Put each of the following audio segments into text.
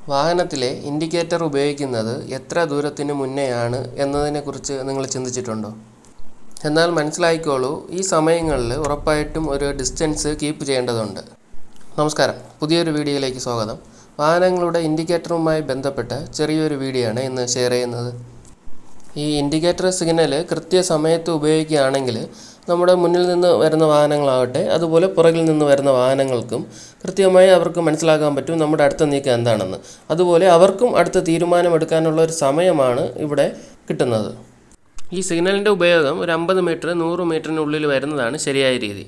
വാഹനത്തിലെ indicator ഉപയോഗിക്കുന്നത് എത്ര ദൂരത്തിന് മുന്നെയാണ് എന്നതിനെക്കുറിച്ച് നിങ്ങൾ ചിന്തിച്ചിട്ടുണ്ടോ? എന്നാൽ മനസ്സിലാക്കിക്കോളൂ, ഈ സമയങ്ങളിൽ ഉറപ്പായിട്ടും ഒരു ഡിസ്റ്റൻസ് കീപ്പ് ചെയ്യേണ്ടതുണ്ട്. നമസ്കാരം, പുതിയൊരു വീഡിയോയിലേക്ക് സ്വാഗതം. വാഹനങ്ങളുടെ ഇൻഡിക്കേറ്ററുമായി ബന്ധപ്പെട്ട ചെറിയൊരു വീഡിയോ ആണ് ഇന്ന് ഷെയർ ചെയ്യുന്നത്. ഈ ഇൻഡിക്കേറ്റർ സിഗ്നൽ കൃത്യസമയത്ത് ഉപയോഗിക്കുകയാണെങ്കിൽ നമ്മുടെ മുന്നിൽ നിന്ന് വരുന്ന വാഹനങ്ങളാവട്ടെ, അതുപോലെ പുറകിൽ നിന്ന് വരുന്ന വാഹനങ്ങൾക്കും കൃത്യമായി അവർക്ക് മനസ്സിലാക്കാൻ പറ്റും നമ്മുടെ അടുത്ത നീക്കം എന്താണെന്ന്. അതുപോലെ അവർക്കും അടുത്ത തീരുമാനമെടുക്കാനുള്ള ഒരു സമയമാണ് ഇവിടെ കിട്ടുന്നത്. ഈ സിഗ്നലിൻ്റെ ഉപയോഗം ഒരു 50 മീറ്റർ 100 മീറ്ററിനുള്ളിൽ വരുന്നതാണ് ശരിയായ രീതി.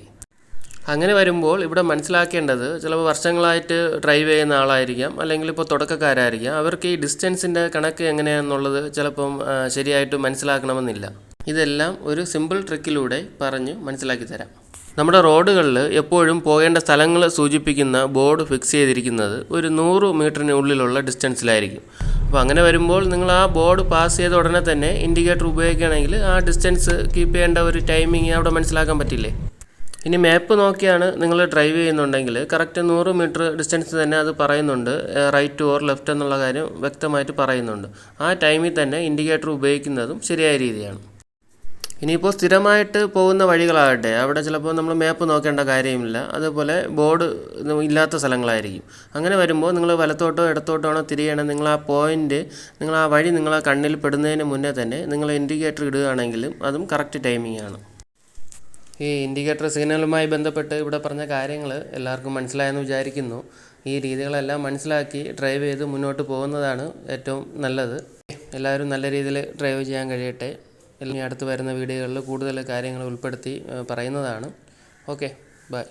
അങ്ങനെ വരുമ്പോൾ ഇവിടെ മനസ്സിലാക്കേണ്ടത്, ചിലപ്പോൾ വർഷങ്ങളായിട്ട് ഡ്രൈവ് ചെയ്യുന്ന ആളായിരിക്കാം, അല്ലെങ്കിൽ ഇപ്പോൾ തുടക്കക്കാരായിരിക്കാം. അവർക്ക് ഈ ഡിസ്റ്റൻസിൻ്റെ കണക്ക് എങ്ങനെയാണെന്നുള്ളത് ചിലപ്പം ശരിയായിട്ട് മനസ്സിലാക്കണമെന്നില്ല. ഇതെല്ലാം ഒരു സിമ്പിൾ ട്രിക്കിലൂടെ പറഞ്ഞ് മനസ്സിലാക്കി തരാം. നമ്മുടെ റോഡുകളിൽ എപ്പോഴും പോകേണ്ട സ്ഥലങ്ങൾ സൂചിപ്പിക്കുന്ന ബോർഡ് ഫിക്സ് ചെയ്തിരിക്കുന്നത് ഒരു 100 മീറ്ററിനുള്ളിലുള്ള ഡിസ്റ്റൻസിലായിരിക്കും. അപ്പോൾ അങ്ങനെ വരുമ്പോൾ നിങ്ങൾ ആ ബോർഡ് പാസ് ചെയ്ത ഉടനെ തന്നെ ഇൻഡിക്കേറ്റർ ഉപയോഗിക്കുകയാണെങ്കിൽ ആ ഡിസ്റ്റൻസ് കീപ്പ് ചെയ്യേണ്ട ഒരു ടൈമിങ് അവിടെ മനസ്സിലാക്കാൻ പറ്റില്ലേ? ഇനി മാപ്പ് നോക്കിയാണ് നിങ്ങൾ ഡ്രൈവ് ചെയ്യുന്നുണ്ടെങ്കിൽ കറക്റ്റ് 100 മീറ്റർ ഡിസ്റ്റൻസ് തന്നെ അത് പറയുന്നുണ്ട്, റൈറ്റ് ഓർ ലെഫ്റ്റ് എന്നുള്ള കാര്യം വ്യക്തമായിട്ട് പറയുന്നുണ്ട്. ആ ടൈമിൽ തന്നെ ഇൻഡിക്കേറ്റർ ഉപയോഗിക്കുന്നതും ശരിയായ രീതിയാണ്. ഇനിയിപ്പോൾ സ്ഥിരമായിട്ട് പോകുന്ന വഴികളാകട്ടെ, അവിടെ ചിലപ്പോൾ നമ്മൾ മാപ്പ് നോക്കേണ്ട കാര്യമില്ല, അതുപോലെ ബോർഡ് ഇല്ലാത്ത സ്ഥലങ്ങളായിരിക്കും. അങ്ങനെ വരുമ്പോൾ നിങ്ങൾ വലത്തോട്ടോ ഇടത്തോട്ടോ ആണോ തിരിയണം, നിങ്ങൾ ആ പോയിൻ്റ്, നിങ്ങൾ ആ വഴി നിങ്ങളെ കണ്ണിൽ പെടുന്നതിന് മുന്നേ തന്നെ നിങ്ങൾ ഇൻഡിക്കേറ്റർ ഇടുകയാണെങ്കിലും അതും കറക്റ്റ് ടൈമിംഗ് ആണ്. ഈ ഇൻഡിക്കേറ്റർ സിഗ്നലുമായി ബന്ധപ്പെട്ട് ഇവിടെ പറഞ്ഞ കാര്യങ്ങൾ എല്ലാവർക്കും മനസ്സിലായെന്ന് വിചാരിക്കുന്നു. ഈ രീതികളെല്ലാം മനസ്സിലാക്കി ഡ്രൈവ് ചെയ്ത് മുന്നോട്ട് പോകുന്നതാണ് ഏറ്റവും നല്ലത്. എല്ലാവരും നല്ല രീതിയിൽ ഡ്രൈവ് ചെയ്യാൻ കഴിയട്ടെ. ഇനി അടുത്ത് വരുന്ന വീഡിയോകളിൽ കൂടുതൽ കാര്യങ്ങൾ ഉൾപ്പെടുത്തി പറയുന്നതാണ്. Okay, by.